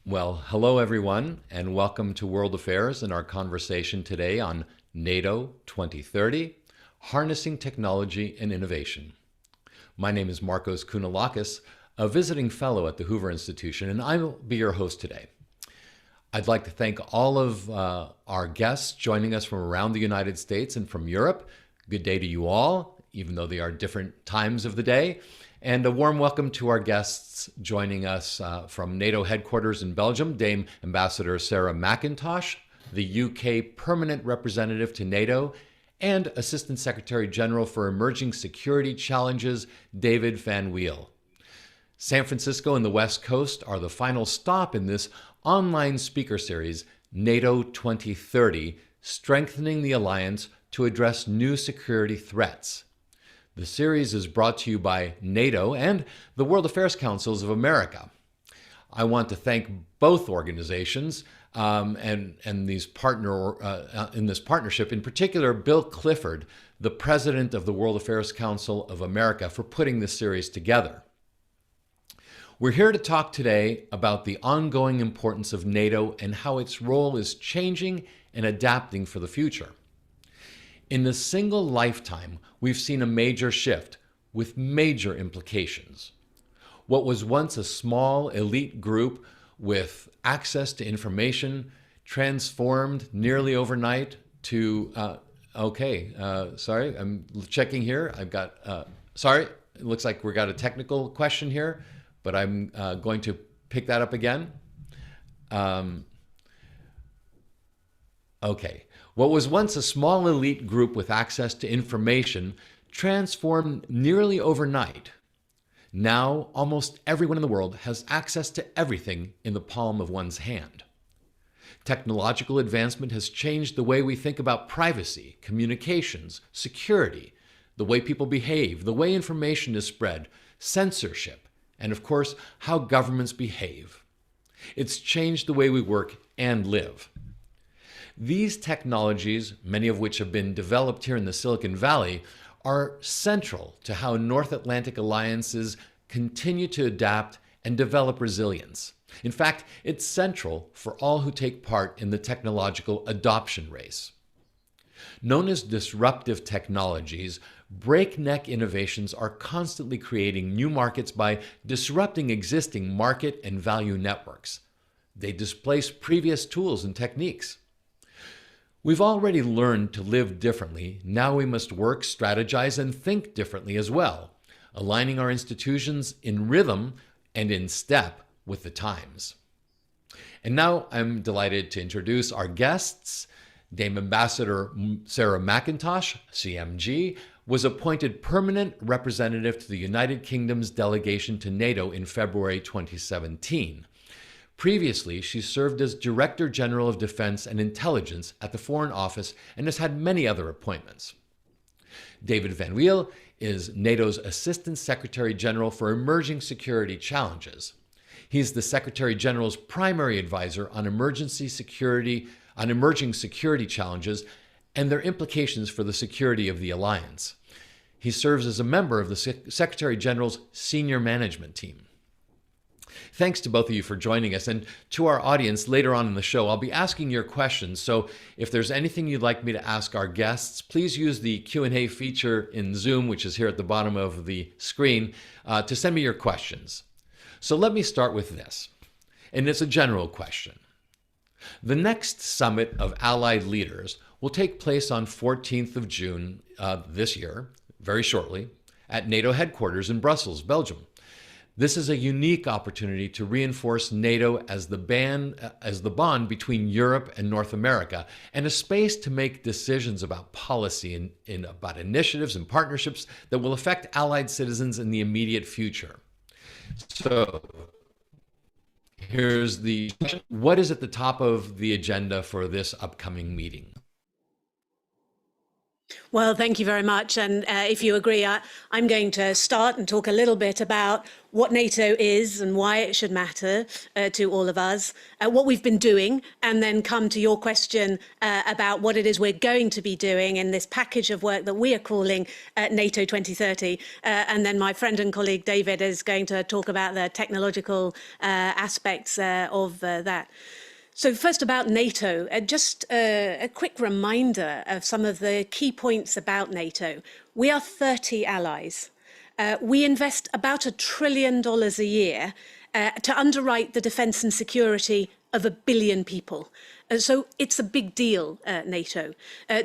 Well, hello everyone, and welcome to World Affairs and our conversation today on NATO 2030, Harnessing Technology and Innovation. My name is Marcos Kounalakis, a visiting fellow at the Hoover Institution, and I will be your host today. I'd like to thank all of our guests joining us from around the United States and from Europe. Good day to you all, even though they are different times of the day. And a warm welcome to our guests joining us from NATO headquarters in Belgium, Dame Ambassador Sarah McIntosh, the UK Permanent Representative to NATO, and Assistant Secretary General for Emerging Security Challenges, David Van Wiel. San Francisco and the West Coast are the final stop in this online speaker series, NATO 2030, Strengthening the Alliance to Address New Security Threats. The series is brought to you by NATO and the World Affairs Councils of America. I want to thank both organizations and these in this partnership, in particular, Bill Clifford, the president of the World Affairs Council of America, for putting this series together. We're here to talk today about the ongoing importance of NATO and how its role is changing and adapting for the future. In a single lifetime, we've seen a major shift with major implications. What was once a small elite group with access to information transformed nearly overnight to, sorry, I'm checking here. Sorry, it looks like we got a technical question here, but I'm going to pick that up again. Okay. What was once a small elite group with access to information transformed nearly overnight. Now, almost everyone in the world has access to everything in the palm of one's hand. Technological advancement has changed the way we think about privacy, communications, security, the way people behave, the way information is spread, censorship, and of course, how governments behave. It's changed the way we work and live. These technologies, many of which have been developed here in the Silicon Valley, are central to how North Atlantic alliances continue to adapt and develop resilience. In fact, it's central for all who take part in the technological adoption race. Known as disruptive technologies, breakneck innovations are constantly creating new markets by disrupting existing market and value networks. They displace previous tools and techniques. We've already learned to live differently. Now we must work, strategize, and think differently as well, aligning our institutions in rhythm and in step with the times. And now I'm delighted to introduce our guests. Dame Ambassador Sarah McIntosh, CMG, was appointed permanent representative to the United Kingdom's delegation to NATO in February 2017. Previously, she served as Director General of Defense and Intelligence at the Foreign Office and has had many other appointments. David Van Wiel is NATO's Assistant Secretary General for Emerging Security Challenges. He's the Secretary General's primary advisor on emerging security challenges and their implications for the security of the alliance. He serves as a member of the Secretary General's senior management team. Thanks to both of you for joining us, and to our audience later on in the show, I'll be asking your questions. So if there's anything you'd like me to ask our guests, please use the Q&A feature in Zoom, which is here at the bottom of the screen, to send me your questions. So let me start with this, and it's a general question. The next summit of allied leaders will take place on 14th of June this year, very shortly, at NATO headquarters in Brussels, Belgium. This is a unique opportunity to reinforce NATO as the bond between Europe and North America, and a space to make decisions about policy and about initiatives and partnerships that will affect allied citizens in the immediate future. So here's the question. What is at the top of the agenda for this upcoming meeting? Well, thank you very much. And if you agree, I'm going to start and talk a little bit about what NATO is and why it should matter to all of us, what we've been doing, and then come to your question about what it is we're going to be doing in this package of work that we are calling NATO 2030. And then my friend and colleague David is going to talk about the technological aspects of that. So first about NATO, just a quick reminder of some of the key points about NATO. We are 30 allies. We invest about $1 trillion a year to underwrite the defence and security of 1 billion people. So it's a big deal, NATO.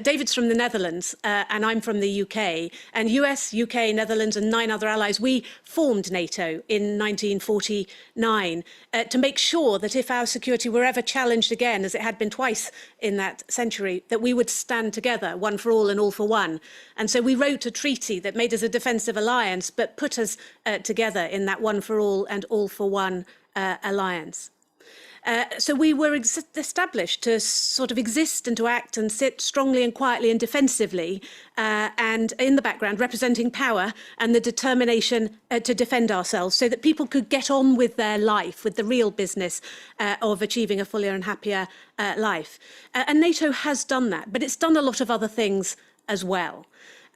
David's from the Netherlands and I'm from the UK. And US, UK, Netherlands and 9 other allies, we formed NATO in 1949 to make sure that if our security were ever challenged again, as it had been twice in that century, that we would stand together, one for all and all for one. And so we wrote a treaty that made us a defensive alliance, but put us together in that one for all and all for one alliance. So we were established to sort of exist and to act and sit strongly and quietly and defensively and in the background representing power and the determination to defend ourselves so that people could get on with their life, with the real business of achieving a fuller and happier life. And NATO has done that, but it's done a lot of other things as well.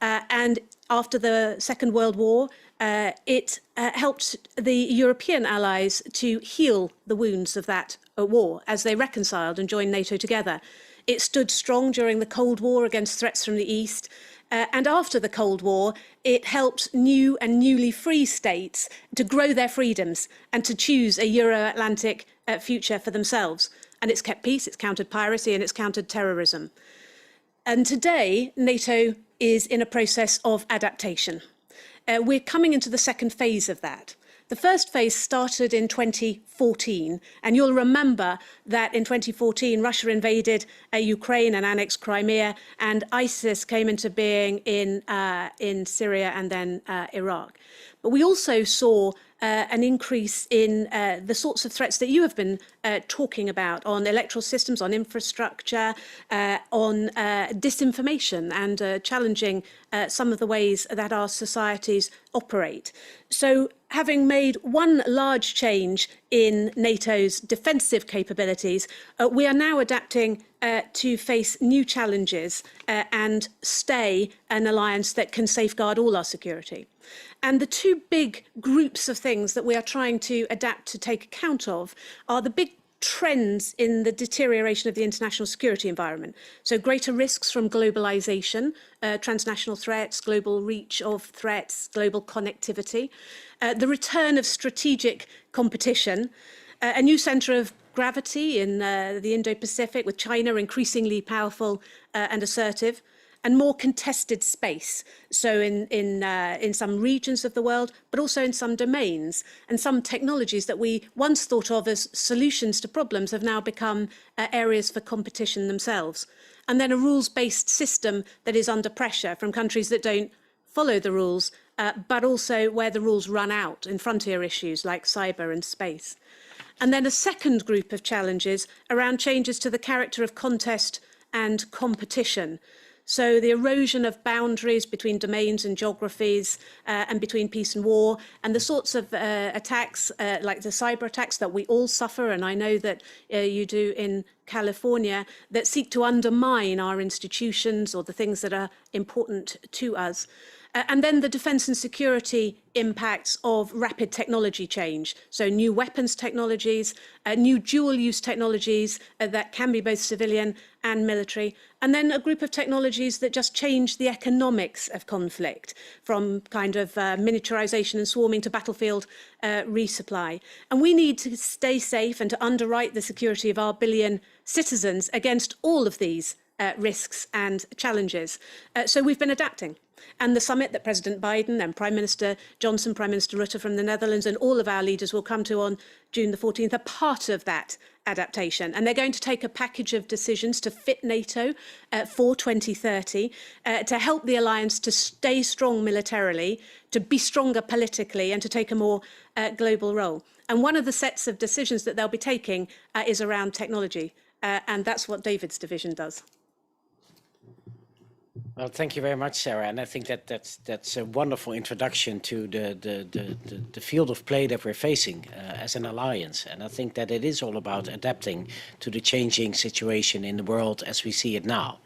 And after the Second World War, it helped the European allies to heal the wounds of that war as they reconciled and joined NATO together. It stood strong during the Cold War against threats from the East. And after the Cold War, it helped new and newly free states to grow their freedoms and to choose a Euro-Atlantic future for themselves. And it's kept peace, it's countered piracy, and it's countered terrorism. And today, NATO is in a process of adaptation. We're coming into the second phase of that. The first phase started in 2014, and you'll remember that in 2014, Russia invaded Ukraine and annexed Crimea, and ISIS came into being in Syria and then Iraq. But we also saw an increase in the sorts of threats that you have been talking about on electoral systems, on infrastructure, on disinformation and challenging some of the ways that our societies operate. So having made one large change in NATO's defensive capabilities, we are now adapting to face new challenges and stay an alliance that can safeguard all our security. And the two big groups of things that we are trying to adapt to take account of are the big trends in the deterioration of the international security environment. So greater risks from globalization, transnational threats, global reach of threats, global connectivity, the return of strategic competition, a new centre of gravity in the Indo-Pacific with China increasingly powerful and assertive, and more contested space, so in some regions of the world, but also in some domains. And some technologies that we once thought of as solutions to problems have now become areas for competition themselves. And then a rules-based system that is under pressure from countries that don't follow the rules, but also where the rules run out in frontier issues like cyber and space. And then a second group of challenges around changes to the character of contest and competition. So the erosion of boundaries between domains and geographies and between peace and war, and the sorts of attacks like the cyber attacks that we all suffer, and I know that you do in California, that seek to undermine our institutions or the things that are important to us. And then the defence and security impacts of rapid technology change. So new weapons technologies, new dual-use technologies that can be both civilian and military. And then a group of technologies that just change the economics of conflict, from kind of miniaturization and swarming to battlefield resupply. And we need to stay safe and to underwrite the security of our billion citizens against all of these risks and challenges. So we've been adapting. And the summit that President Biden and Prime Minister Johnson, Prime Minister Rutte from the Netherlands, and all of our leaders will come to on June the 14th are part of that adaptation. And they're going to take a package of decisions to fit NATO for 2030, to help the alliance to stay strong militarily, to be stronger politically, and to take a more global role. And one of the sets of decisions that they'll be taking is around technology. And that's what David's division does. Well, thank you very much, Sarah. And I think that that's a wonderful introduction to the field of play that we're facing as an alliance. And I think that it is all about adapting to the changing situation in the world as we see it now.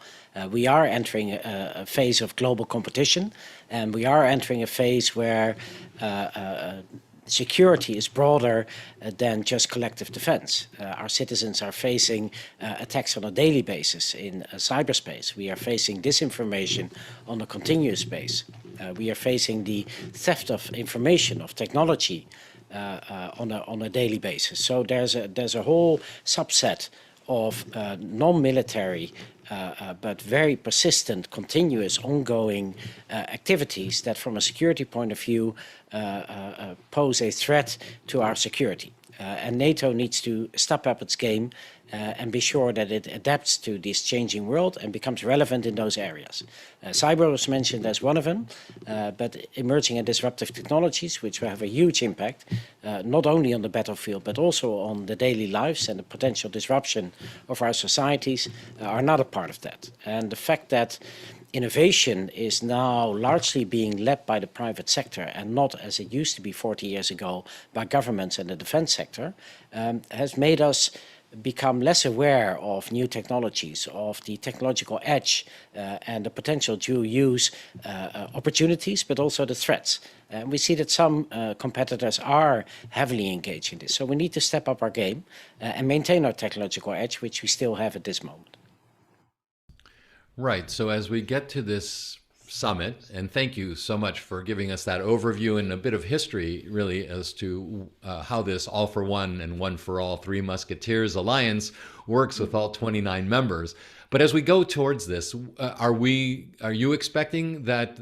We are entering a phase of global competition, and we are entering a phase where security is broader than just collective defense. Our citizens are facing attacks on a daily basis in cyberspace. We are facing disinformation on a continuous basis. We are facing the theft of information, of technology on a daily basis. So there's a whole subset of non-military but very persistent, continuous, ongoing activities that from a security point of view pose a threat to our security. And NATO needs to step up its game and be sure that it adapts to this changing world and becomes relevant in those areas. Cyber was mentioned as one of them, but emerging and disruptive technologies, which will have a huge impact, not only on the battlefield, but also on the daily lives and the potential disruption of our societies, are another part of that. And the fact that innovation is now largely being led by the private sector and not, as it used to be 40 years ago, by governments and the defense sector, has made us become less aware of new technologies, of the technological edge and the potential dual use opportunities, but also the threats. And we see that some competitors are heavily engaged in this. So we need to step up our game and maintain our technological edge, which we still have at this moment. Right. So as we get to this summit, and thank you so much for giving us that overview and a bit of history, really, as to how this All for One and One for All, Three Musketeers alliance works with all 29 members. But as we go towards this, are you expecting that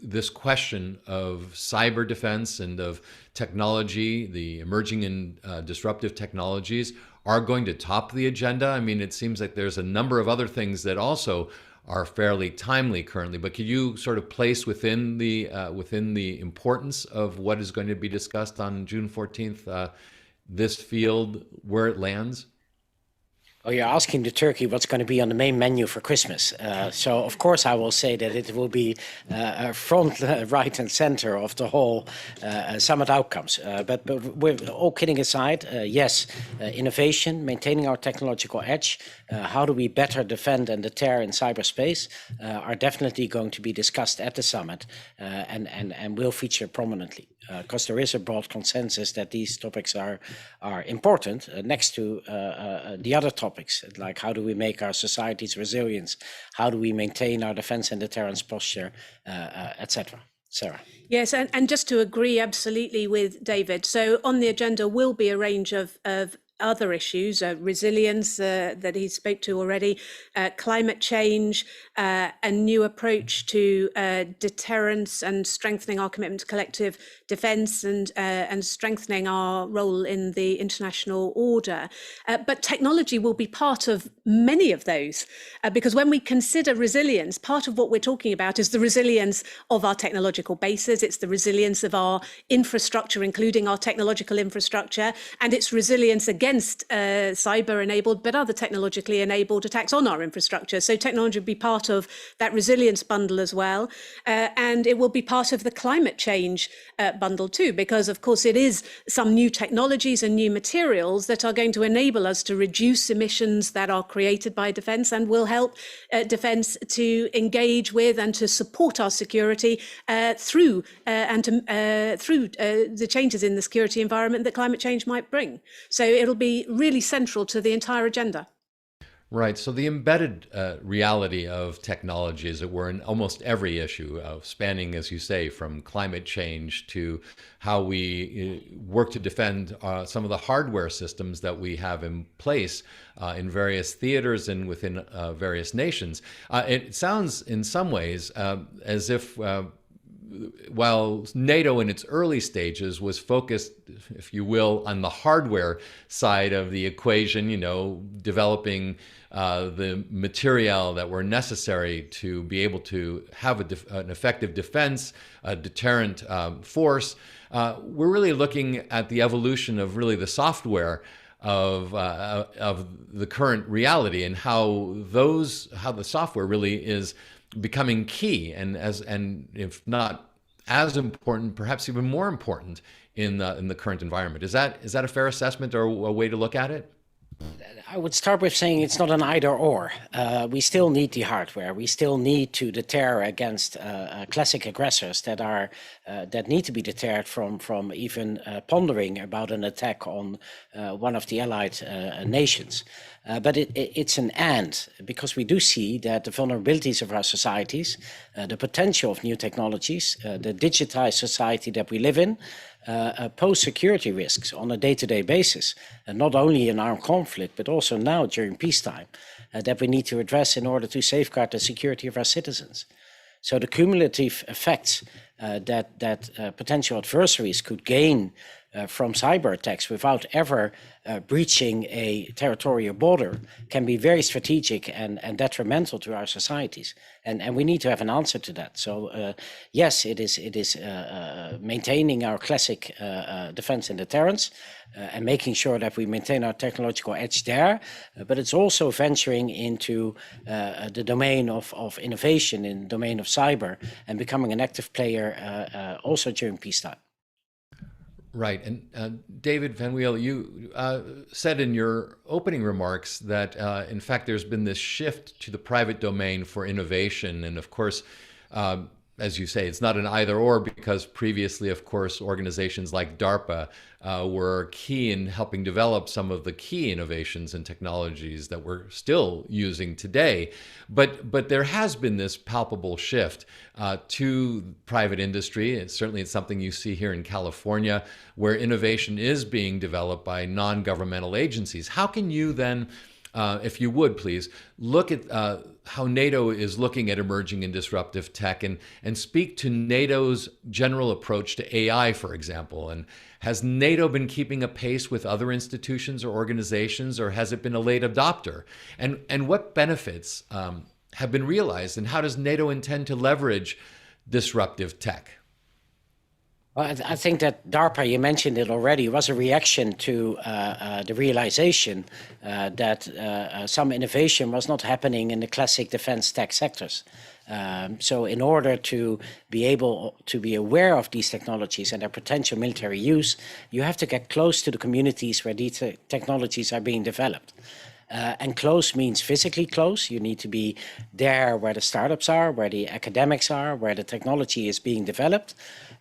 this question of cyber defense and of technology, the emerging and disruptive technologies, are going to top the agenda? I mean, it seems like there's a number of other things that also are fairly timely currently, but could you sort of place within the importance of what is going to be discussed on June 14th, this field, where it lands? Oh, you're asking the turkey what's going to be on the main menu for Christmas. So, of course, I will say that it will be front, right, and center of the whole summit outcomes. But with all kidding aside, yes, innovation, maintaining our technological edge, how do we better defend and deter in cyberspace, are definitely going to be discussed at the summit and will feature prominently. Because there is a broad consensus that these topics are important next to the other topics, like how do we make our societies resilient, how do we maintain our defense and deterrence posture, etc. Sarah. Yes, and just to agree absolutely with David, so on the agenda will be a range of other issues, resilience that he spoke to already, climate change, a new approach to deterrence and strengthening our commitment to collective defence and strengthening our role in the international order. But technology will be part of many of those, because when we consider resilience, part of what we're talking about is the resilience of our technological bases, it's the resilience of our infrastructure, including our technological infrastructure, and it's resilience against cyber-enabled but other technologically enabled attacks on our infrastructure. So technology will be part of that resilience bundle as well. And it will be part of the climate change bundle too, because of course it is some new technologies and new materials that are going to enable us to reduce emissions that are created by defence and will help defence to engage with and to support our security through the changes in the security environment that climate change might bring. So it'll be really central to the entire agenda. Right. So the embedded reality of technology, as it were, in almost every issue, spanning, as you say, from climate change to how we work to defend some of the hardware systems that we have in place in various theaters and within various nations. It sounds in some ways as if while NATO in its early stages was focused, if you will, on the hardware side of the equation, developing the material that were necessary to be able to have an effective defense, a deterrent force, we're really looking at the evolution of really the software of the current reality and how the software really is becoming key, and if not as important, perhaps even more important in the current environment. Is that a fair assessment or a way to look at it? I would start with saying it's not an either or. We still need the hardware. We still need to deter against classic aggressors that need to be deterred from even pondering about an attack on one of the allied nations. But it's an and, because we do see that the vulnerabilities of our societies, the potential of new technologies, the digitized society that we live in, pose security risks on a day-to-day basis, and not only in armed conflict, but also now during peacetime, that we need to address in order to safeguard the security of our citizens. So the cumulative effects that potential adversaries could gain from cyber attacks without ever breaching a territorial border can be very strategic and detrimental to our societies. And we need to have an answer to that. So yes, it is maintaining our classic defense and deterrence and making sure that we maintain our technological edge there. But it's also venturing into the domain of innovation, in the domain of cyber, and becoming an active player also during peacetime. Right. And David Van Wiel, you said in your opening remarks that, in fact, there's been this shift to the private domain for innovation. And of course, as you say, it's not an either or, because previously, of course, organizations like DARPA were key in helping develop some of the key innovations and technologies that we're still using today. But there has been this palpable shift to private industry. And certainly it's something you see here in California, where innovation is being developed by non-governmental agencies. How can you then, if you would please, look at how NATO is looking at emerging and disruptive tech, and speak to NATO's general approach to AI, for example? And has NATO been keeping a pace with other institutions or organizations, or has it been a late adopter? And what benefits have been realized, and how does NATO intend to leverage disruptive tech? Well, I think that DARPA, you mentioned it already, was a reaction to the realization that some innovation was not happening in the classic defense tech sectors. So in order to be able to be aware of these technologies and their potential military use, you have to get close to the communities where these technologies are being developed. And close means physically close. You need to be there where the startups are, where the academics are, where the technology is being developed.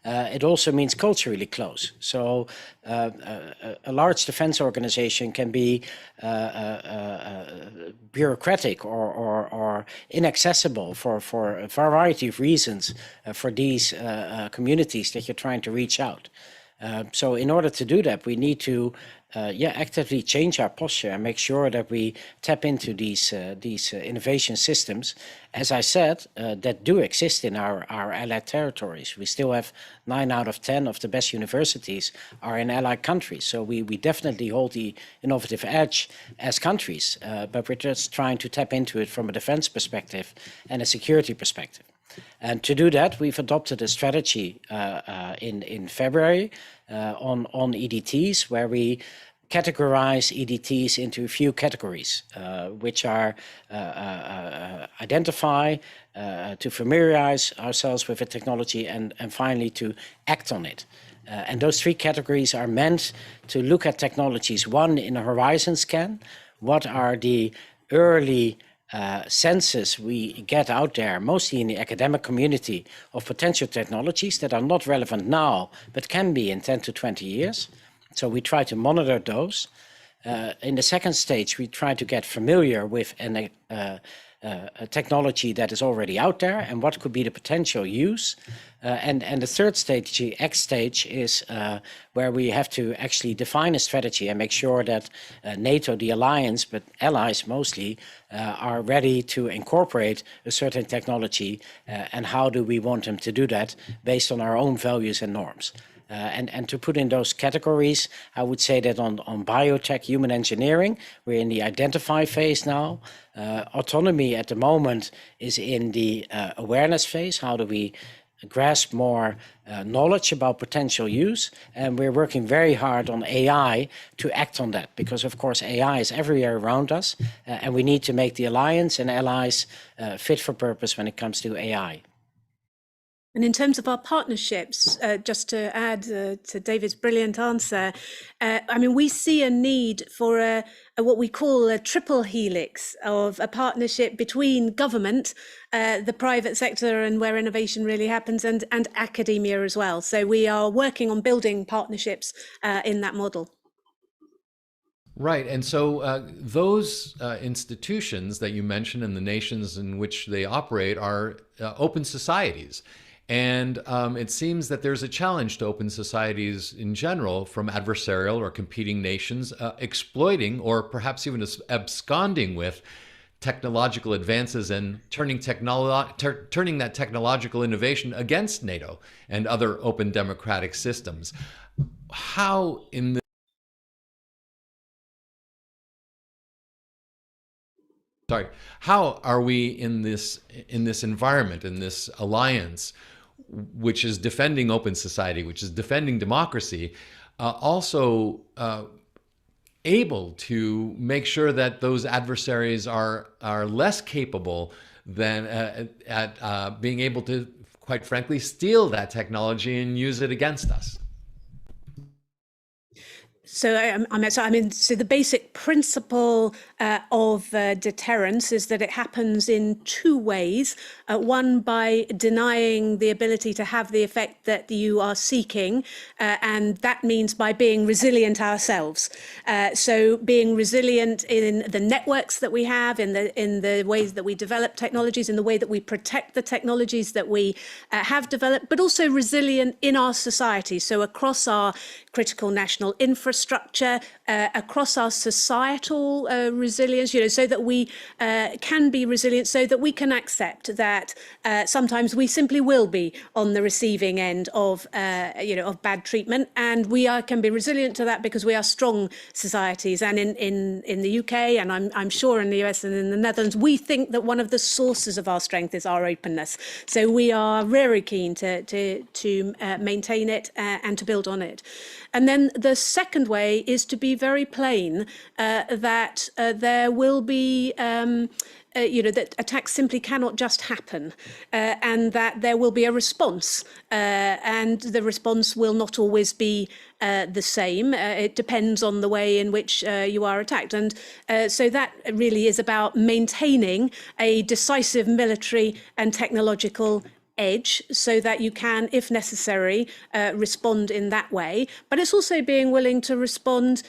It also means culturally close. So a large defense organization can be bureaucratic or inaccessible for a variety of reasons for these communities that you're trying to reach out. So in order to do that, we need to actively change our posture and make sure that we tap into these innovation systems, as I said, that do exist in our allied territories. We still have 9 out of 10 of the best universities are in allied countries. So we definitely hold the innovative edge as countries, but we're just trying to tap into it from a defense perspective and a security perspective. And to do that, we've adopted a strategy in February on EDTs, where we categorize EDTs into a few categories, which are identify, to familiarize ourselves with the technology, and finally to act on it. And those 3 categories are meant to look at technologies, one, in a horizon scan. What are the early senses we get out there, mostly in the academic community, of potential technologies that are not relevant now, but can be in 10 to 20 years. So we try to monitor those. In the second stage, we try to get familiar with a technology that is already out there and what could be the potential use. And the third stage, the X stage, is where we have to actually define a strategy and make sure that NATO, the alliance, but allies mostly, are ready to incorporate a certain technology, and how do we want them to do that based on our own values and norms. And to put in those categories, I would say that on biotech, human engineering, we're in the identify phase now. Autonomy at the moment is in the awareness phase. How do we grasp more knowledge about potential use, and we're working very hard on AI to act on that, because of course AI is everywhere around us, and we need to make the alliance and allies fit for purpose when it comes to AI. And in terms of our partnerships, just to add to David's brilliant answer, I mean, we see a need for a what we call a triple helix of a partnership between government, the private sector, and where innovation really happens, and academia as well. So we are working on building partnerships in that model. Right. And so those institutions that you mentioned and the nations in which they operate are open societies. And it seems that there's a challenge to open societies in general from adversarial or competing nations exploiting or perhaps even absconding with technological advances and turning that technological innovation against NATO and other open democratic systems. How are we in this environment, in this alliance, which is defending open society, which is defending democracy, also able to make sure that those adversaries are less capable than at being able to, quite frankly, steal that technology and use it against us? So so the basic principle of deterrence is that it happens in two ways. One, by denying the ability to have the effect that you are seeking, and that means by being resilient ourselves. So being resilient in the networks that we have, in the ways that we develop technologies, in the way that we protect the technologies that we have developed, but also resilient in our society. So across our critical national infrastructure, across our societal resilience, so that we can be resilient, so that we can accept that sometimes we simply will be on the receiving end of of bad treatment, and we can be resilient to that because we are strong societies. And in the UK, and I'm sure in the US and in the Netherlands, we think that one of the sources of our strength is our openness. So we are very keen to maintain it and to build on it. And then the second way is to be very plain that there will be that attacks simply cannot just happen, and that there will be a response, and the response will not always be the same. It depends on the way in which you are attacked. And so that really is about maintaining a decisive military and technological edge so that you can, if necessary, respond in that way. But it's also being willing to respond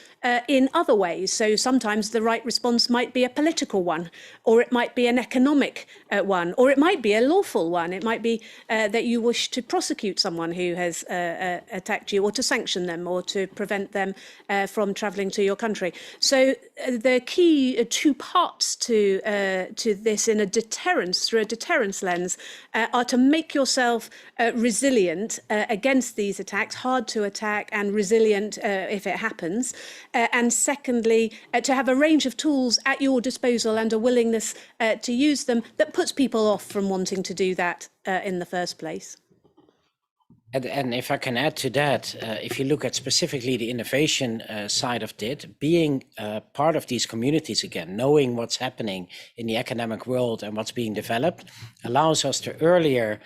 in other ways. So sometimes the right response might be a political one, or it might be an economic one, or it might be a lawful one. It might be that you wish to prosecute someone who has attacked you, or to sanction them, or to prevent them from travelling to your country. So the key two parts to this in a deterrence, through a deterrence lens, are to make yourself resilient against these attacks, hard to attack, and resilient if it happens. And secondly, to have a range of tools at your disposal and a willingness to use them that puts people off from wanting to do that in the first place. And if I can add to that, if you look at specifically the innovation side of it, being part of these communities again, knowing what's happening in the academic world and what's being developed, allows us to earlier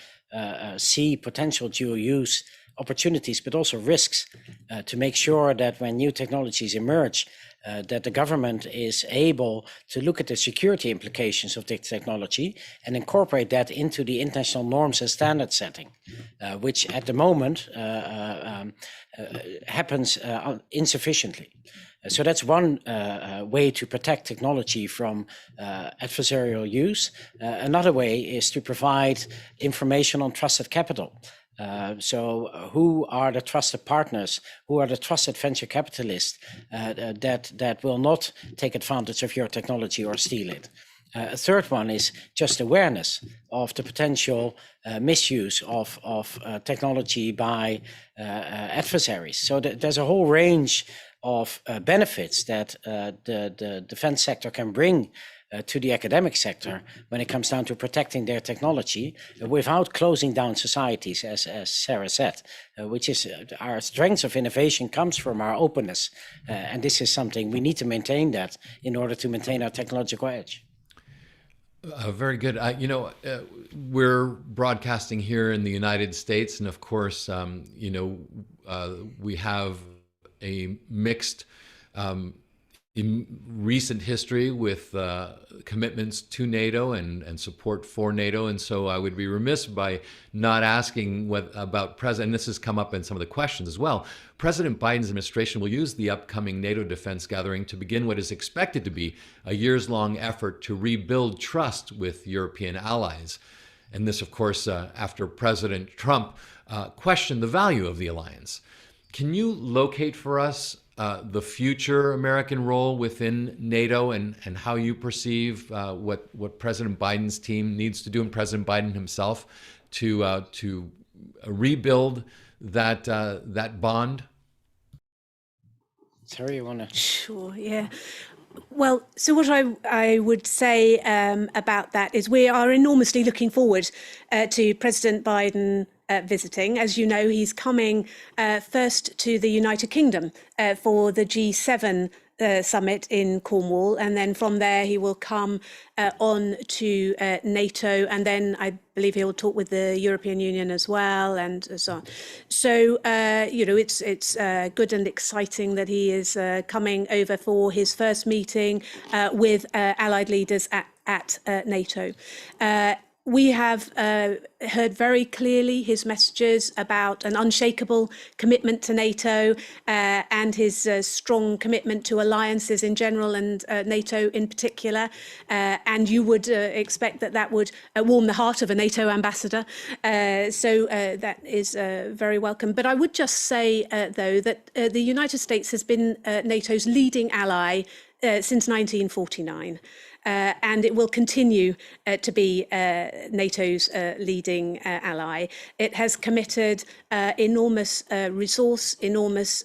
see potential dual use opportunities, but also risks, to make sure that when new technologies emerge, that the government is able to look at the security implications of this technology and incorporate that into the international norms and standard setting, which at the moment happens insufficiently. So that's one way to protect technology from adversarial use. Another way is to provide information on trusted capital. So who are the trusted partners? Who are the trusted venture capitalists that will not take advantage of your technology or steal it? A third one is just awareness of the potential misuse of technology by adversaries. So there's a whole range of benefits that the defense sector can bring to the academic sector when it comes down to protecting their technology without closing down societies, as Sarah said, which is our strengths of innovation comes from our openness. And this is something we need to maintain that in order to maintain our technological edge. Very good. We're broadcasting here in the United States, and of course, we have a mixed in recent history with commitments to NATO and support for NATO. And so I would be remiss by not asking about President, and this has come up in some of the questions as well. President Biden's administration will use the upcoming NATO defense gathering to begin what is expected to be a years-long effort to rebuild trust with European allies. And this, of course, after President Trump questioned the value of the alliance. Can you locate for us the future American role within NATO and how you perceive what President Biden's team needs to do, and President Biden himself, to rebuild that bond? Sarah, you want to? Sure, yeah. Well, so what I would say about that is we are enormously looking forward to President Biden visiting. As you know, he's coming first to the United Kingdom for the G7 summit in Cornwall, and then from there he will come on to NATO, and then I believe he will talk with the European Union as well, and so on. So it's good and exciting that he is coming over for his first meeting with allied leaders at NATO. We have heard very clearly his messages about an unshakable commitment to NATO and his strong commitment to alliances in general and NATO in particular. And you would expect that would warm the heart of a NATO ambassador. So that is very welcome. But I would just say, though, that the United States has been NATO's leading ally since 1949. And it will continue to be NATO's leading ally. It has committed enormous resource, enormous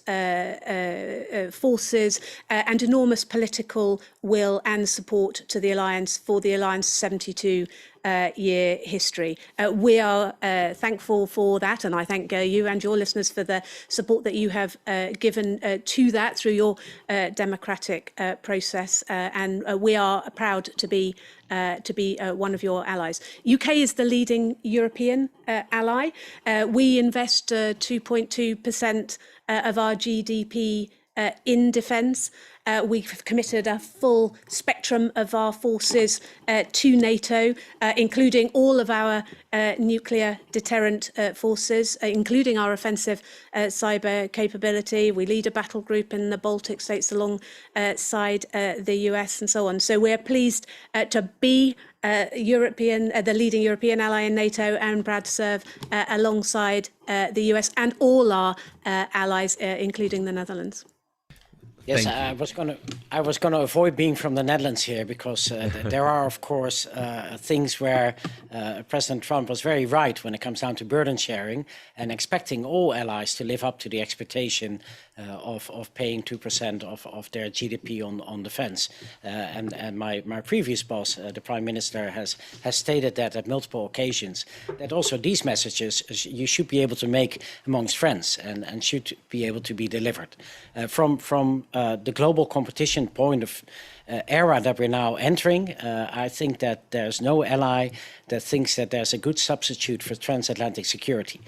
forces, and enormous political will and support to the alliance for the alliance's 72-year history. We are thankful for that, and I thank you and your listeners for the support that you have given to that through your democratic process, and we are proud to be one of your allies. UK is the leading European ally. We invest 2.2% of our GDP in defence. We've committed a full spectrum of our forces to NATO, including all of our nuclear deterrent forces, including our offensive cyber capability. We lead a battle group in the Baltic states alongside the US and so on. So we're pleased to be the leading European ally in NATO, and proud to serve alongside the US and all our allies, including the Netherlands. Yes, I was going to avoid being from the Netherlands here, because there are, of course, things where President Trump was very right when it comes down to burden sharing and expecting all allies to live up to the expectation of paying 2% of their GDP on defense. And my previous boss, the Prime Minister, has stated that at multiple occasions, that also these messages you should be able to make amongst friends and should be able to be delivered. From the global competition point of era that we're now entering, I think that there's no ally that thinks that there's a good substitute for transatlantic security.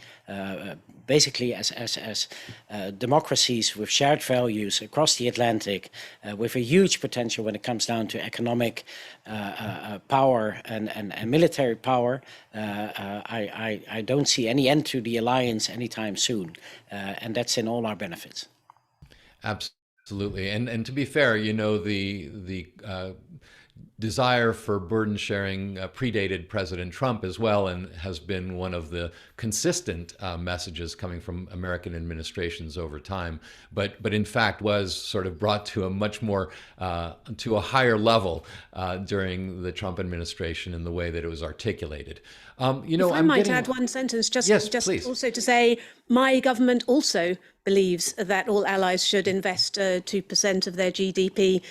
Basically, as democracies with shared values across the Atlantic, with a huge potential when it comes down to economic power and military power, I don't see any end to the alliance anytime soon, and that's in all our benefits. Absolutely, and to be fair, the desire for burden sharing predated President Trump as well, and has been one of the consistent messages coming from American administrations over time. But in fact was sort of brought to a much more to a higher level during the Trump administration in the way that it was articulated. If I might add one sentence, just please. also to say, my government also believes that all allies should invest 2% of their GDP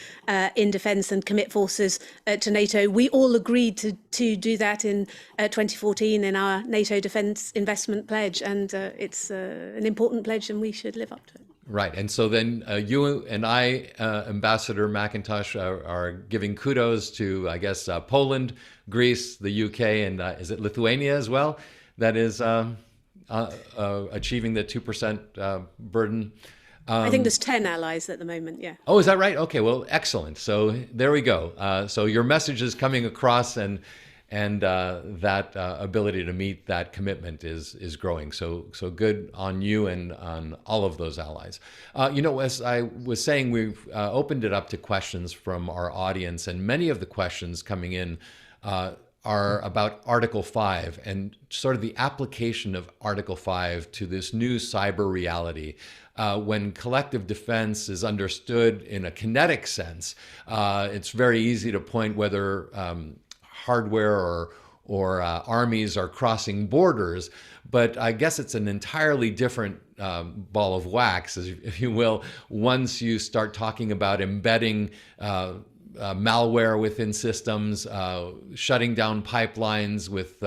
in defence and commit forces to NATO. We all agreed to do that in 2014 in our NATO defence investment pledge, and it's an important pledge and we should live up to it. Right. And so then you and I, Ambassador McIntosh, are giving kudos to, I guess, Poland, Greece, the UK, and is it Lithuania as well? That is achieving the 2% burden. I think there's 10 allies at the moment, yeah. Oh, is that right? Okay, well, excellent. So there we go. So your message is coming across, and that ability to meet that commitment is growing. So good on you and on all of those allies. As I was saying, we've opened it up to questions from our audience, and many of the questions coming in are about Article 5 and sort of the application of Article 5 to this new cyber reality. When collective defense is understood in a kinetic sense, it's very easy to point whether hardware or armies are crossing borders, but I guess it's an entirely different ball of wax, if you will, once you start talking about embedding malware within systems, shutting down pipelines with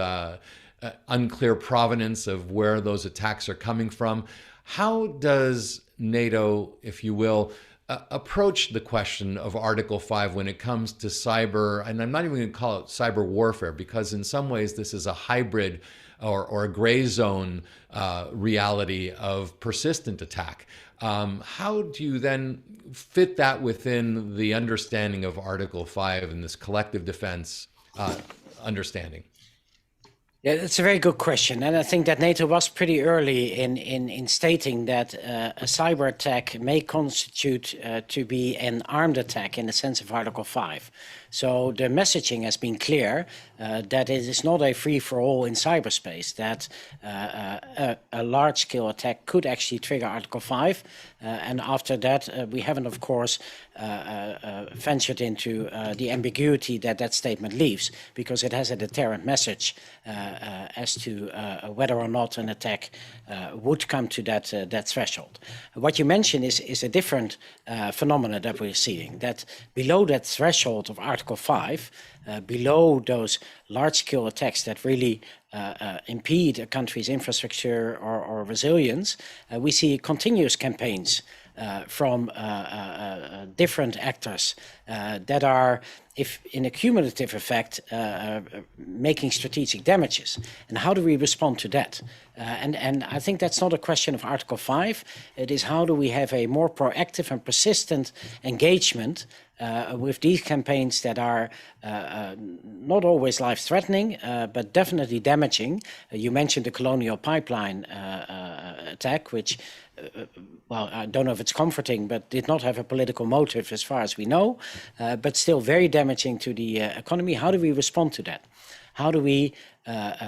unclear provenance of where those attacks are coming from. How does NATO, if you will, approach the question of Article 5 when it comes to cyber, and I'm not even going to call it cyber warfare, because in some ways this is a hybrid or a gray zone reality of persistent attack. How do you then fit that within the understanding of Article 5 and this collective defense understanding? Yeah, that's a very good question. And I think that NATO was pretty early in stating that a cyber attack may constitute to be an armed attack in the sense of Article 5. So the messaging has been clear that it is not a free-for-all in cyberspace, that a large-scale attack could actually trigger Article 5. And after that, we haven't, of course, ventured into the ambiguity that that statement leaves, because it has a deterrent message as to whether or not an attack would come to that threshold. What you mentioned is a different phenomena that we're seeing, that below that threshold of Article 5, below those large-scale attacks that really impede a country's infrastructure or resilience, we see continuous campaigns from different actors that are, if in a cumulative effect, making strategic damages. And how do we respond to that? And I think that's not a question of Article 5. It is how do we have a more proactive and persistent engagement with these campaigns that are not always life-threatening, but definitely damaging. You mentioned the Colonial Pipeline attack, which, well, I don't know if it's comforting, but did not have a political motive as far as we know, but still very damaging to the economy. How do we respond to that? How do we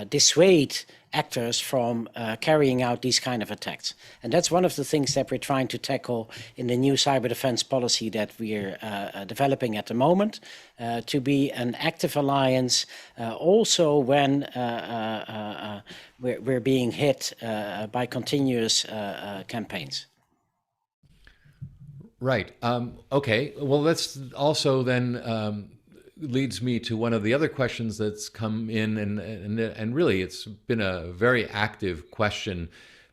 dissuade actors from carrying out these kind of attacks? And that's one of the things that we're trying to tackle in the new cyber defense policy that we're developing at the moment, to be an active alliance also when we're being hit by continuous campaigns. Right. Okay. Well, that's also then leads me to one of the other questions that's come in, and really it's been a very active question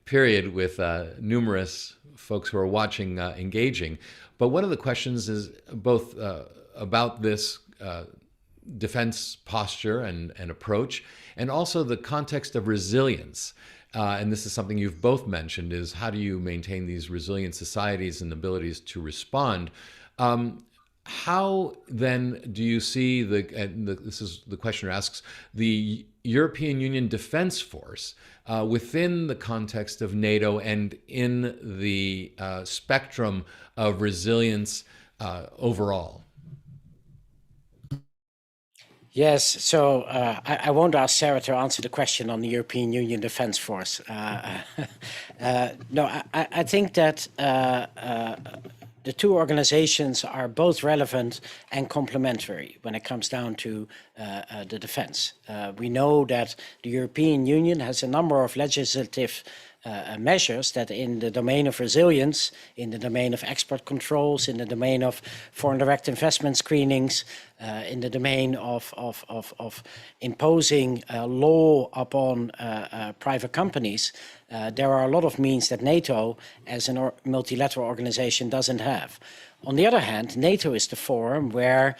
period with numerous folks who are watching engaging. But one of the questions is both about this defense posture and approach, and also the context of resilience. And this is something you've both mentioned, is how do you maintain these resilient societies and abilities to respond? How then do you see this is the questioner asks, the European Union Defense Force within the context of NATO and in the spectrum of resilience overall? Yes, so I won't ask Sarah to answer the question on the European Union Defence Force. No, I think that the two organizations are both relevant and complementary when it comes down to the defense. We know that the European Union has a number of legislative measures that in the domain of resilience, in the domain of export controls, in the domain of foreign direct investment screenings, in the domain of imposing law upon private companies, there are a lot of means that NATO as a multilateral organization doesn't have. On the other hand, NATO is the forum where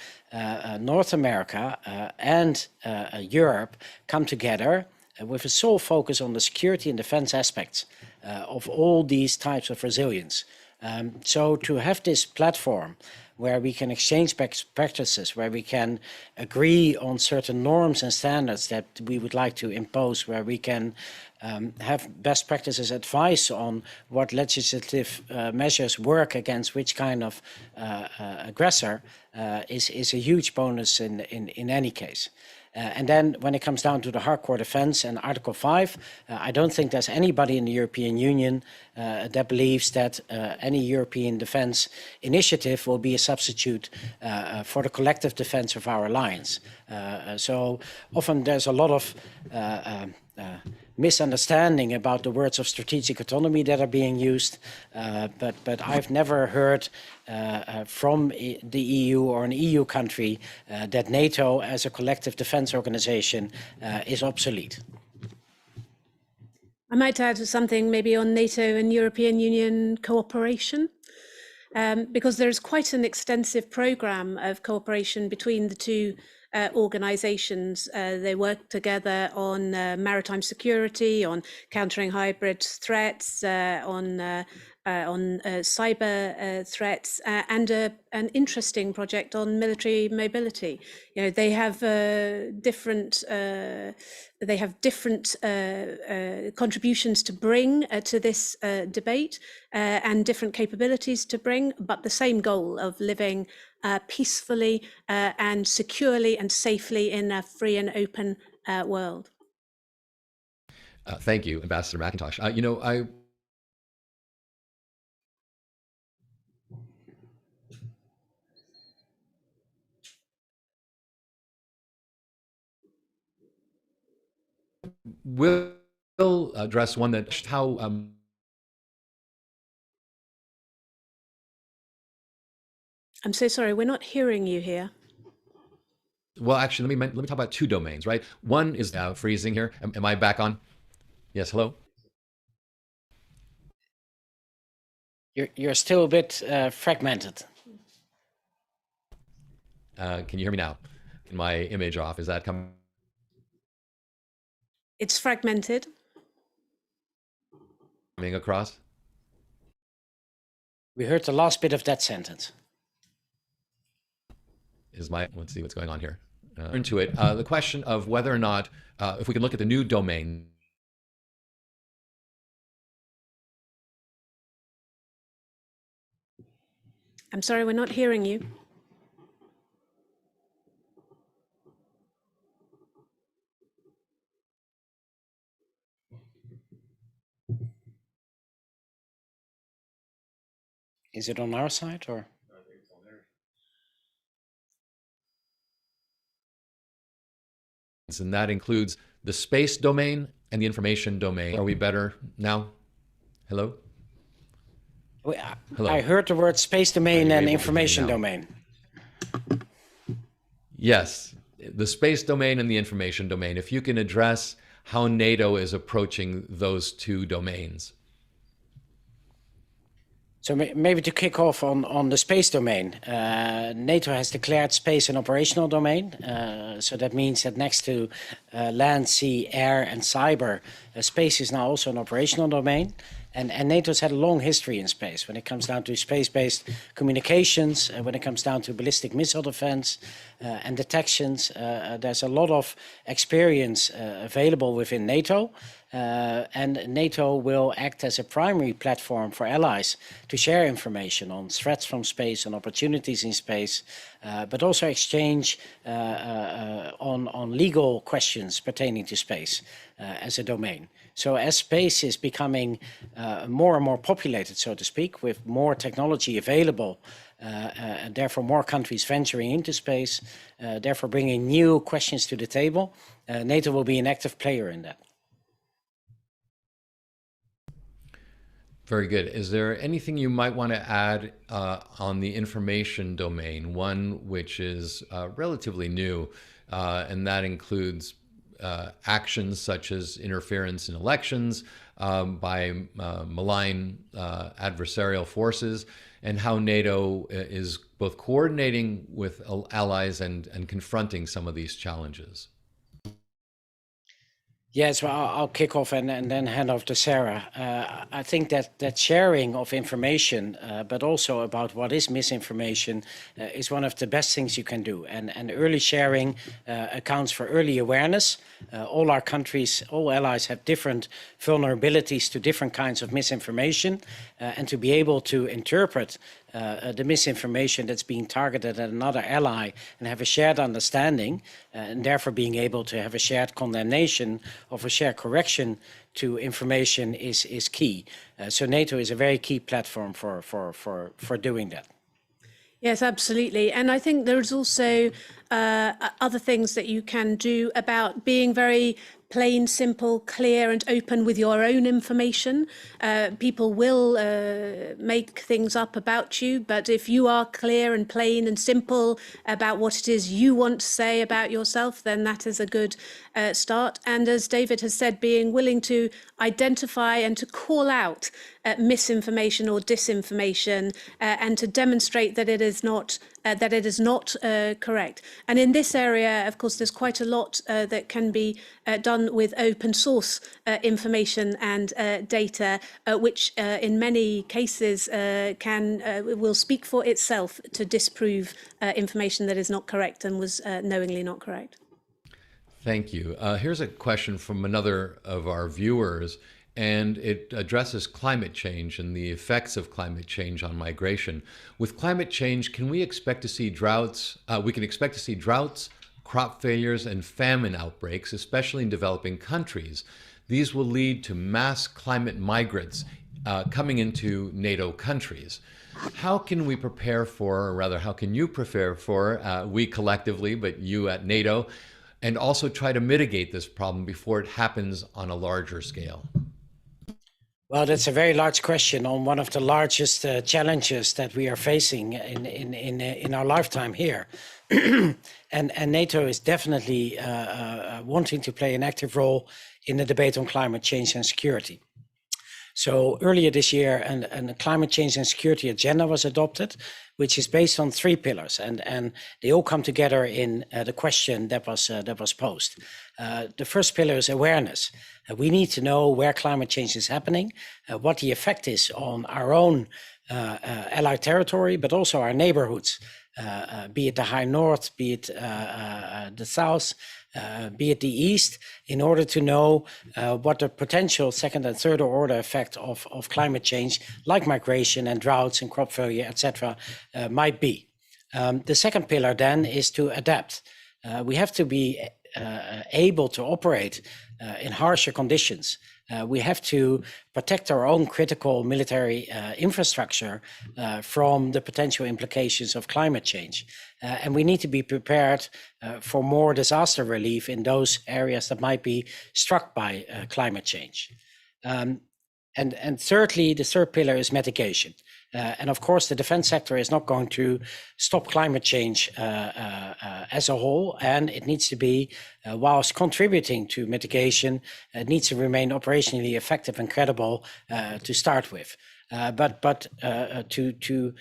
North America and Europe come together with a sole focus on the security and defense aspects of all these types of resilience. So to have this platform where we can exchange best practices, where we can agree on certain norms and standards that we would like to impose, where we can have best practices advice on what legislative measures work against which kind of aggressor is a huge bonus in any case. And then when it comes down to the hardcore defense and Article 5, I don't think there's anybody in the European Union that believes that any European defense initiative will be a substitute for the collective defense of our alliance. So often there's a lot of misunderstanding about the words of strategic autonomy that are being used, but I've never heard from the EU or an EU country that NATO as a collective defense organization is obsolete. I might add something maybe on NATO and European Union cooperation, because there's quite an extensive program of cooperation between the two organizations. They work together on maritime security, on countering hybrid threats, on cyber threats, and an interesting project on military mobility. You know, they have different contributions to bring to this debate and different capabilities to bring, but the same goal of living peacefully and securely and safely in a free and open world. Thank you, Ambassador McIntosh. We'll address one that how I'm so sorry, we're not hearing you here. well, actually, let me talk about two domains, right? One is freezing here. Am I back on? Yes, hello? You're still a bit fragmented. Can you hear me now? My image off, is that coming? It's fragmented. Coming across? We heard the last bit of that sentence. Let's see what's going on here. Into it. The question of whether or not, if we can look at the new domain. I'm sorry, we're not hearing you. Is it on our side or? And that includes the space domain and the information domain. Are we better now? Hello? Hello. I heard the word space domain and information domain. Yes, the space domain and the information domain. If you can address how NATO is approaching those two domains. So maybe to kick off on the space domain, NATO has declared space an operational domain. So that means that next to land, sea, air, and cyber, space is now also an operational domain. And NATO's had a long history in space when it comes down to space-based communications, when it comes down to ballistic missile defense and detections. There's a lot of experience available within NATO. And NATO will act as a primary platform for allies to share information on threats from space, on opportunities in space, but also exchange on legal questions pertaining to space as a domain. So as space is becoming more and more populated, so to speak, with more technology available, and therefore more countries venturing into space, therefore bringing new questions to the table, NATO will be an active player in that. Very good. Is there anything you might want to add on the information domain, one which is relatively new, and that includes actions such as interference in elections by malign adversarial forces, and how NATO is both coordinating with allies and confronting some of these challenges? Yes, well, I'll kick off and then hand off to Sarah. I think that sharing of information, but also about what is misinformation, is one of the best things you can do. And early sharing accounts for early awareness. All our countries, all allies have different vulnerabilities to different kinds of misinformation, and to be able to interpret the misinformation that's being targeted at another ally and have a shared understanding, and therefore being able to have a shared condemnation of a shared correction to information is key. So NATO is a very key platform for doing that. Yes, absolutely. And I think there's also other things that you can do about being very plain, simple, clear and open with your own information. People will make things up about you, but if you are clear and plain and simple about what it is you want to say about yourself, then that is a good start. And as David has said, being willing to identify and to call out misinformation or disinformation and to demonstrate that it is not correct. And in this area, of course, there's quite a lot that can be done with open source information and data, which in many cases will speak for itself to disprove information that is not correct and was knowingly not correct. Thank you. Here's a question from another of our viewers, and it addresses climate change and the effects of climate change on migration. With climate change, can we expect to see droughts? We can expect to see droughts, crop failures, and famine outbreaks, especially in developing countries. These will lead to mass climate migrants coming into NATO countries. How can we prepare for, or rather, how can you prepare for, we collectively, but you at NATO, and also try to mitigate this problem before it happens on a larger scale? Well, that's a very large question on one of the largest challenges that we are facing in our lifetime here. and NATO is definitely wanting to play an active role in the debate on climate change and security. So earlier this year, a climate change and security agenda was adopted, which is based on 3 pillars, and they all come together in the question that was posed. The first pillar is awareness. We need to know where climate change is happening, what the effect is on our own allied territory, but also our neighborhoods, be it the high north, be it the south, be it the east, in order to know what the potential second and third order effect of climate change, like migration and droughts and crop failure, etc., might be. The second pillar then is to adapt. We have to be able to operate in harsher conditions. We have to protect our own critical military infrastructure from the potential implications of climate change. And we need to be prepared for more disaster relief in those areas that might be struck by climate change. And thirdly, the third pillar is mitigation. And of course, the defense sector is not going to stop climate change as a whole, and it needs to be, whilst contributing to mitigation, it needs to remain operationally effective and credible to start with. But to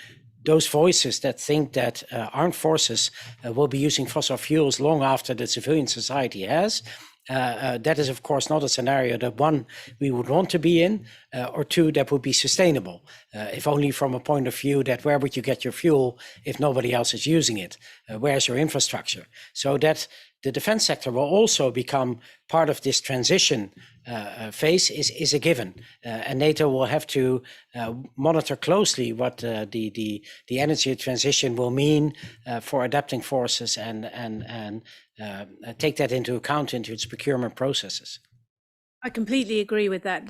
those voices that think that armed forces will be using fossil fuels long after the civilian society has, that is, of course, not a scenario that, one, we would want to be in, or two, that would be sustainable, if only from a point of view that where would you get your fuel if nobody else is using it? Where's your infrastructure? So that the defense sector will also become part of this transition phase is a given. And NATO will have to monitor closely what the energy transition will mean for adapting forces and take that into account into its procurement processes. I completely agree with that,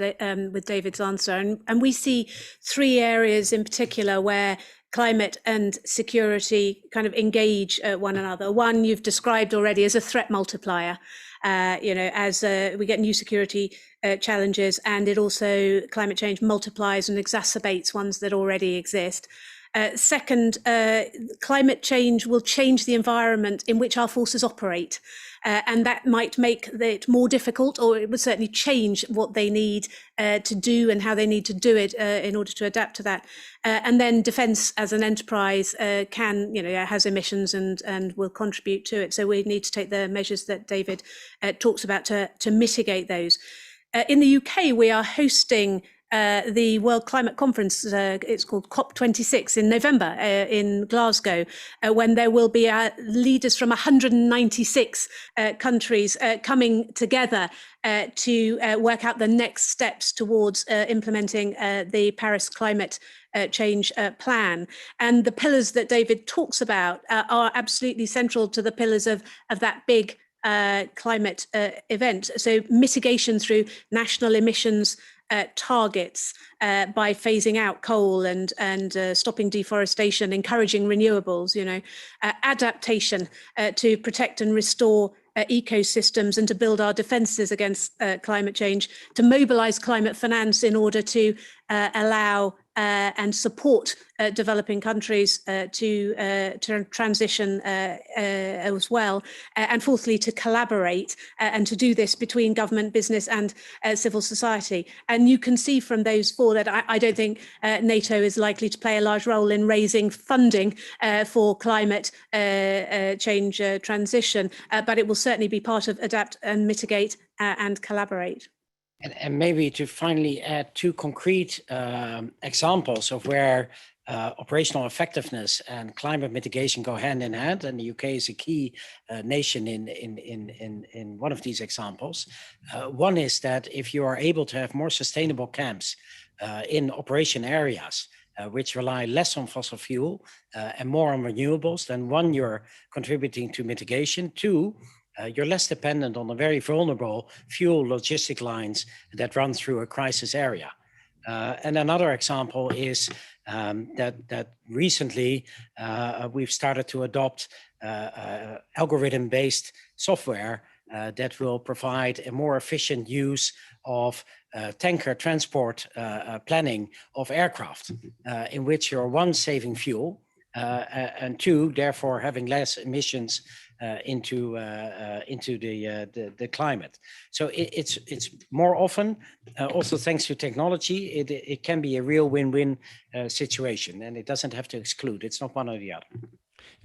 with David's answer. And we see three areas in particular where climate and security kind of engage one another. One you've described already as a threat multiplier. As we get new security challenges, and it also, climate change multiplies and exacerbates ones that already exist. Second, climate change will change the environment in which our forces operate. And that might make it more difficult, or it would certainly change what they need to do and how they need to do it in order to adapt to that. And then defence as an enterprise has emissions and will contribute to it. So we need to take the measures that David talks about to mitigate those. In the UK, we are hosting the World Climate Conference, it's called COP26 in November in Glasgow, when there will be leaders from 196 countries coming together to work out the next steps towards implementing the Paris climate change plan. And the pillars that David talks about are absolutely central to the pillars of that big climate event. So mitigation through national emissions targets by phasing out coal and stopping deforestation, encouraging renewables, adaptation to protect and restore ecosystems and to build our defences against climate change, to mobilise climate finance in order to allow and support developing countries to transition as well. And fourthly, to collaborate and to do this between government, business and civil society. And you can see from those four that I don't think NATO is likely to play a large role in raising funding for climate change transition, but it will certainly be part of adapt and mitigate and collaborate. And maybe to finally add two concrete examples of where operational effectiveness and climate mitigation go hand in hand, and the UK is a key nation in one of these examples. One is that if you are able to have more sustainable camps in operation areas, which rely less on fossil fuel and more on renewables, then one, you're contributing to mitigation. Two, you're less dependent on the very vulnerable fuel logistic lines that run through a crisis area. And another example is that recently we've started to adopt algorithm-based software that will provide a more efficient use of tanker transport planning of aircraft, in which you're one, saving fuel, and two, therefore having less emissions into the climate. So it's more often, also thanks to technology, it can be a real win-win situation, and it doesn't have to exclude. It's not one or the other.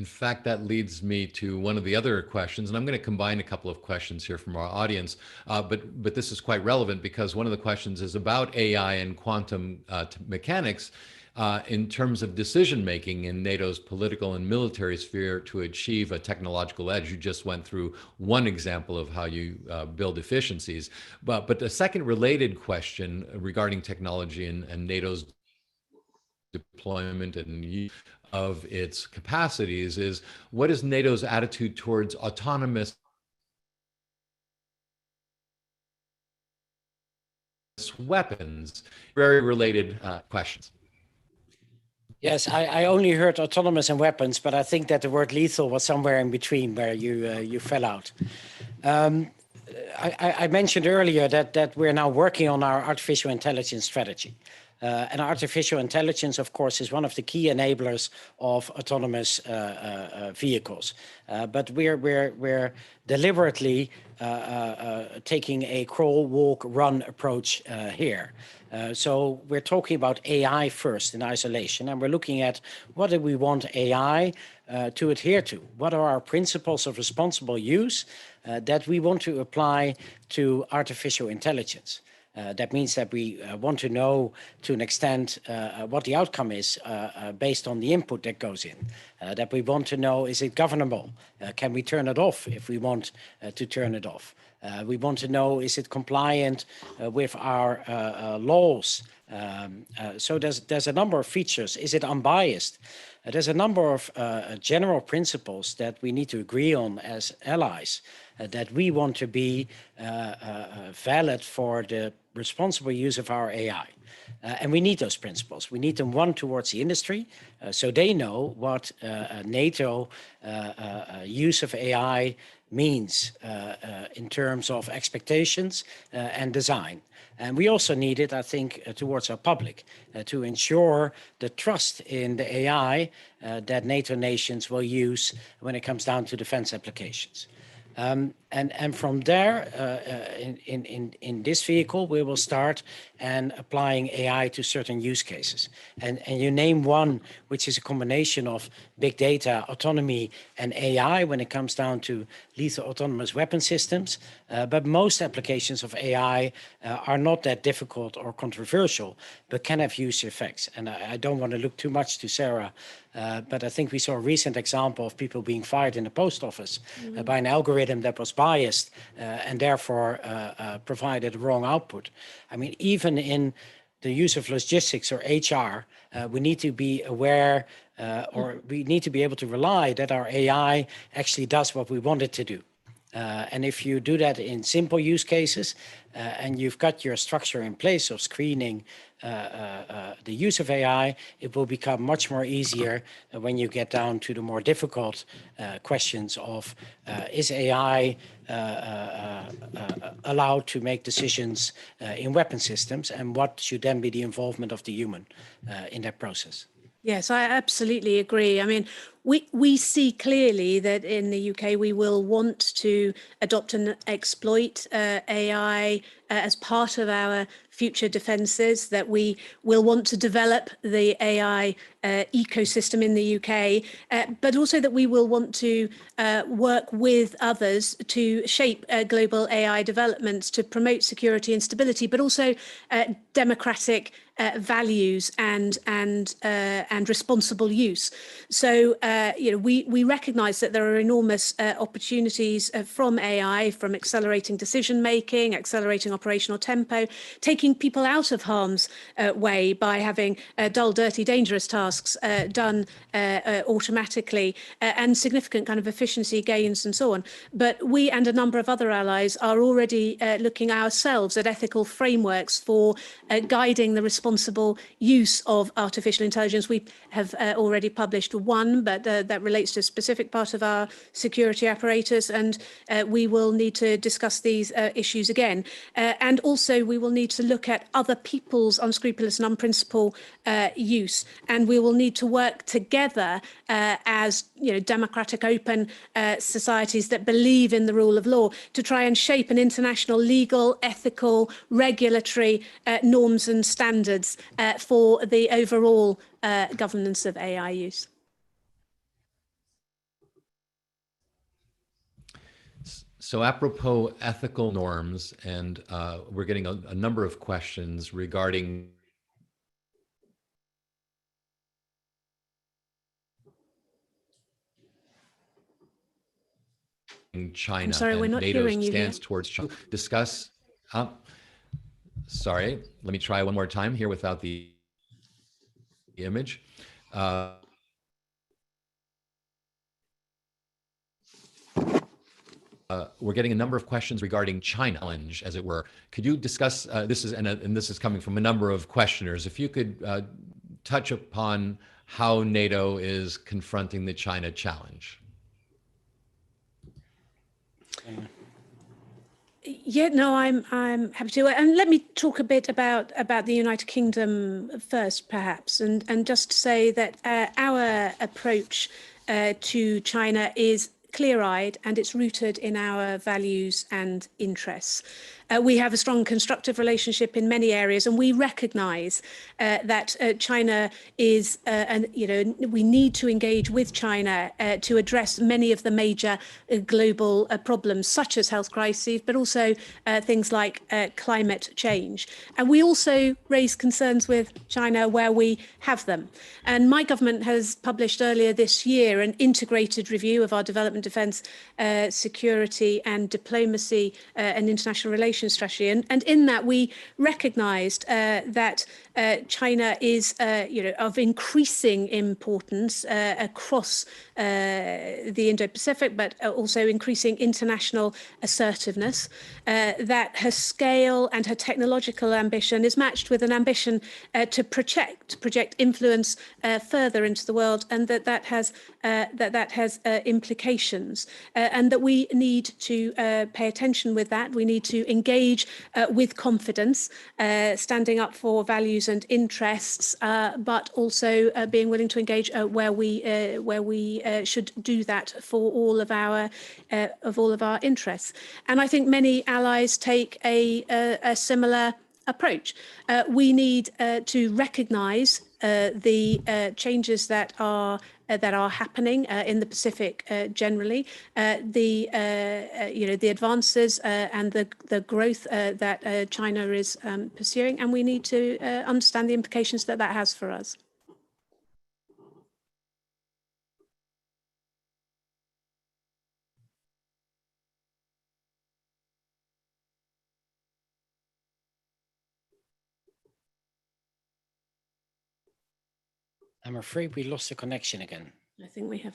In fact, that leads me to one of the other questions, and I'm going to combine a couple of questions here from our audience, but this is quite relevant because one of the questions is about AI and quantum mechanics in terms of decision-making in NATO's political and military sphere to achieve a technological edge. You just went through one example of how you build efficiencies, but a second related question regarding technology and NATO's deployment and use of its capacities is, what is NATO's attitude towards autonomous weapons? Very related questions. Yes, I only heard autonomous and weapons, but I think that the word lethal was somewhere in between where you fell out. I mentioned earlier that we're now working on our artificial intelligence strategy. And artificial intelligence, of course, is one of the key enablers of autonomous vehicles. But we're deliberately taking a crawl, walk, run approach here. So we're talking about AI first in isolation, and we're looking at what do we want AI to adhere to? What are our principles of responsible use that we want to apply to artificial intelligence? That means that we want to know to an extent what the outcome is based on the input that goes in. That we want to know, is it governable? Can we turn it off if we want to turn it off? We want to know, is it compliant with our laws So there's a number of features. Is it unbiased? There's a number of general principles that we need to agree on as allies, that we want to be valid for the responsible use of our AI. And we need those principles. We need them, one, towards the industry, so they know what NATO use of AI means in terms of expectations and design. And we also need it, I think, towards our public to ensure the trust in the AI that NATO nations will use when it comes down to defense applications. And from there, in this vehicle, we will start and applying AI to certain use cases. And you name one, which is a combination of big data, autonomy, and AI when it comes down to lethal autonomous weapon systems. But most applications of AI are not that difficult or controversial, but can have use effects. And I don't want to look too much to Sarah, but I think we saw a recent example of people being fired in the post office by an algorithm that was biased and therefore provided wrong output. I mean, even in the use of logistics or HR, we need to be aware or we need to be able to rely that our AI actually does what we want it to do. And if you do that in simple use cases and you've got your structure in place of screening the use of AI, it will become much more easier when you get down to the more difficult questions of is AI allowed to make decisions in weapon systems, and what should then be the involvement of the human in that process? Yes, I absolutely agree. I mean, we see clearly that in the UK, we will want to adopt and exploit AI as part of our future defences, that we will want to develop the AI ecosystem in the UK, but also that we will want to work with others to shape global AI developments to promote security and stability, but also democratic values and responsible use. So we recognise that there are enormous opportunities from AI, from accelerating decision making, accelerating operational tempo, taking people out of harm's way by having dull, dirty, dangerous tasks done automatically, and significant kind of efficiency gains and so on. But we and a number of other allies are already looking ourselves at ethical frameworks for guiding the responsible use of artificial intelligence. We have already published one, but that relates to a specific part of our security apparatus, and we will need to discuss these issues again. And also we will need to look at other people's unscrupulous and unprincipled use, and we will need to work together as democratic, open societies that believe in the rule of law to try and shape an international legal, ethical, regulatory norms and standards for the overall governance of AI use. So apropos ethical norms, and we're getting a number of questions regarding China. I'm sorry, we're not NATO's hearing you stance here. towards China. Discuss. Sorry, let me try one more time here without the image. We're getting a number of questions regarding China challenge, as it were. Could you discuss this is and this is coming from a number of questioners. If you could touch upon how NATO is confronting the China challenge. Yeah, no, I'm happy to. And let me talk a bit about the United Kingdom first, perhaps, and just say that our approach to China is clear-eyed, and it's rooted in our values and interests. We have a strong constructive relationship in many areas, and we recognise that China is, we need to engage with China to address many of the major global problems, such as health crises, but also things like climate change. And we also raise concerns with China where we have them. And my government has published earlier this year an integrated review of our development defence, security and diplomacy and international relations strategy. And in that, we recognised that China is, of increasing importance across the Indo-Pacific, but also increasing international assertiveness, that her scale and her technological ambition is matched with an ambition to project influence further into the world, and that has implications, and that we need to pay attention with that. We need to engage with confidence, standing up for values and interests, but also being willing to engage where we should do that for all of our interests. And I think many allies take a similar approach. We need to recognise the changes that are happening in the Pacific generally, the advances and the growth that China is pursuing, and we need to understand the implications that has for us. I'm afraid we lost the connection again. I think we have.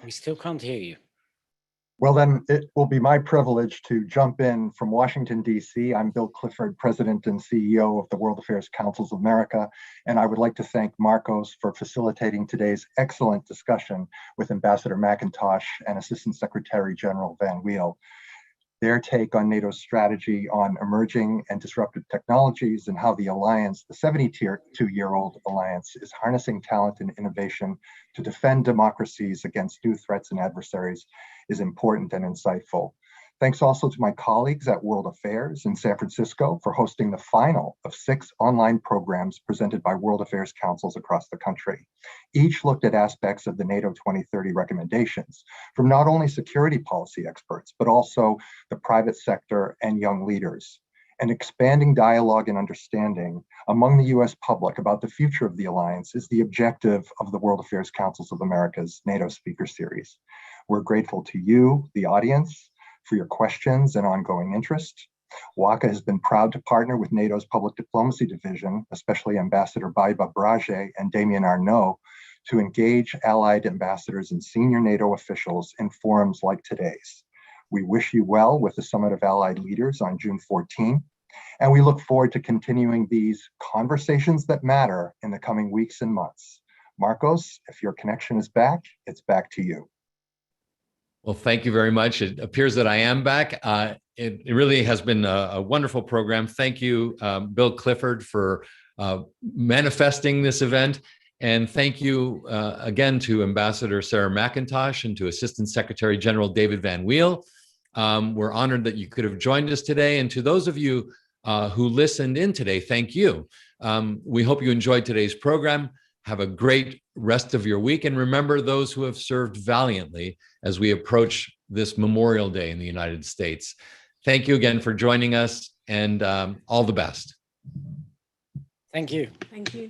We still can't hear you. Well, then it will be my privilege to jump in from Washington, D.C. I'm Bill Clifford, President and CEO of the World Affairs Councils of America, and I would like to thank Marcos for facilitating today's excellent discussion with Ambassador McIntosh and Assistant Secretary General Van Weel. Their take on NATO's strategy on emerging and disruptive technologies and how the alliance, the 72-year-old alliance, is harnessing talent and innovation to defend democracies against new threats and adversaries is important and insightful. Thanks also to my colleagues at World Affairs in San Francisco for hosting the final of 6 online programs presented by World Affairs Councils across the country. Each looked at aspects of the NATO 2030 recommendations from not only security policy experts, but also the private sector and young leaders. And expanding dialogue and understanding among the US public about the future of the alliance is the objective of the World Affairs Councils of America's NATO Speaker Series. We're grateful to you, the audience, for your questions and ongoing interest. WACA has been proud to partner with NATO's Public Diplomacy Division, especially Ambassador Baiba Brage and Damien Arnaud, to engage allied ambassadors and senior NATO officials in forums like today's. We wish you well with the Summit of Allied Leaders on June 14, and we look forward to continuing these conversations that matter in the coming weeks and months. Marcos, if your connection is back, it's back to you. Well, thank you very much. It appears that I am back. It really has been a wonderful program. Thank you, Bill Clifford, for manifesting this event. And thank you again to Ambassador Sarah McIntosh and to Assistant Secretary General David Van Weel. We're honored that you could have joined us today. And to those of you who listened in today, thank you. We hope you enjoyed today's program. Have a great rest of your week. And remember those who have served valiantly as we approach this Memorial Day in the United States. Thank you again for joining us, and all the best. Thank you. Thank you.